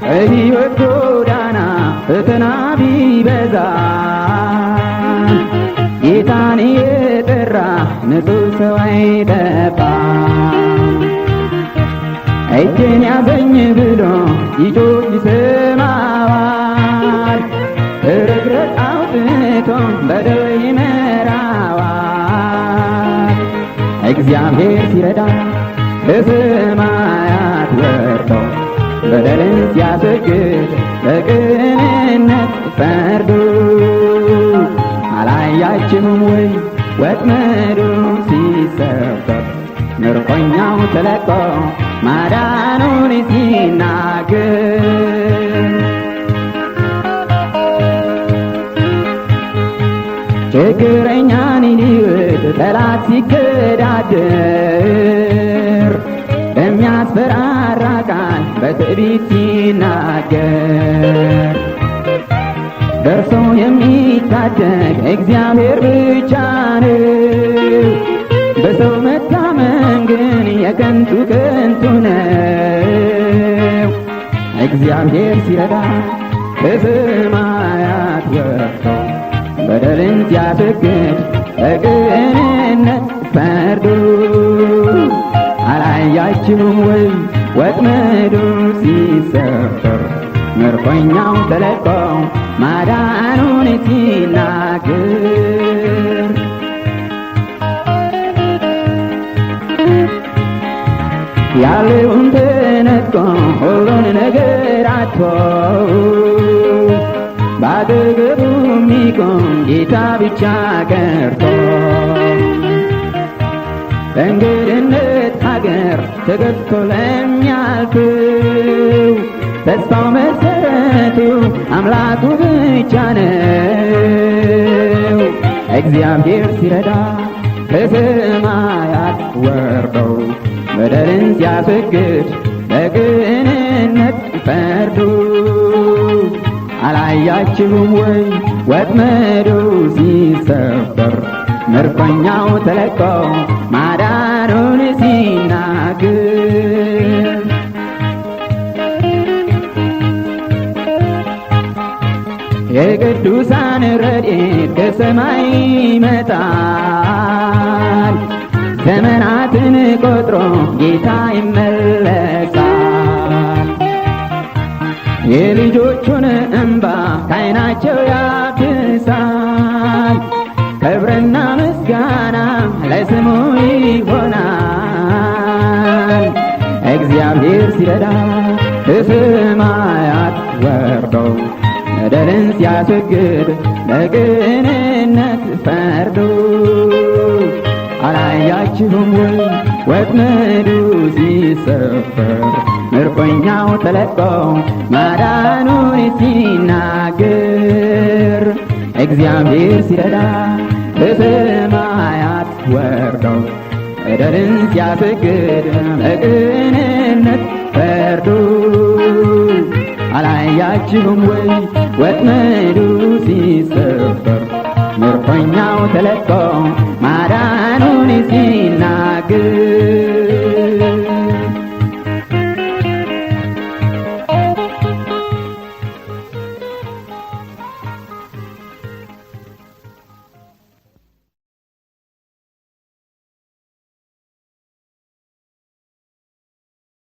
ሕይወት ጎዳና ፈተና ቢበዛ ጌታን የጠራ ንጹሕ ሰው አይጠፋም። እጄን ያዘኝ ብሎ ይጮህ ይሰማዋል። ከርግረት አውጥቶ በደዌ ይመራዋል። እግዚአብሔር ሲረዳ ከሰማያት ወርዶ በደልን ሲያስወግድ በቅንነት ፈርዶ አላያችሁም ወይ ወጥመዱ ሲሰበር ምርኮኛው ተለቆ ማዳኑን ሲናገር ችግረኛን ሊውጥ ጠላት ሲገዳደር በሚያስፈራራ ቃል በትዕቢት ሲናገር ደርሶ የሚታደግ እግዚአብሔር ብቻ ነው። በሰው መታመን ግን የከንቱ ከንቱ ነው። እግዚአብሔር ሲረዳ ከሰማያት ወርዶ በደልን ሲያስወግድ በቅንነት ፈርዶ አላያችሁም ወይ ወጥመዱ ሲሰበር ምርኮኛው ተለቆ ማዳኑን ሲናገር ያለውን ተነጥቆ ሁሉን ነገር አጥቶ ባጠገቡ የሚቆም ጌታ ብቻ ቀርቶ በእንግድነት ሀገር ተገዝቶ ለሚያልፈው ተስፋው መሰረቱ አምላኩ ብቻ ነው። እግዚአብሔር ሲረዳ ከሰማያት ወርዶ በደልን ሲያስወግድ በቅንነት ፈርዶ አላያችሁም ወይ ወጥመዱ ሲሰበር ምርኮኛው ተለቆ ማዳኑን ሲናገር የቅዱሳን ረድኤት ከሰማይ ይመጣል። ዘመናትን ቆጥሮ ጌታ ይመለሳል። የልጆቹን እንባ ከዓይናቸው ያብሳል። ክብርና ምስጋና ለስሙ ይሆናል። እግዚአብሔር ሲረዳ ከሰማያት ወርዶ በደልን ሲያስወግድ በቅንነት ፈርዶ አላያችሁም ወይ ወጥመዱ ሲሰበር ምርኮኛው ተለቆ ማዳኑን ሲናገር እግዚአብሔር ሲረዳ ከሰማያት ወርዶ በደልን ሲያስወግድ በቅንነት ፈርዶ አላያችሁም ወይ ወጥመዱ ሲሰበር ምርኮኛው ተለቆ ማዳኑን ሲናገር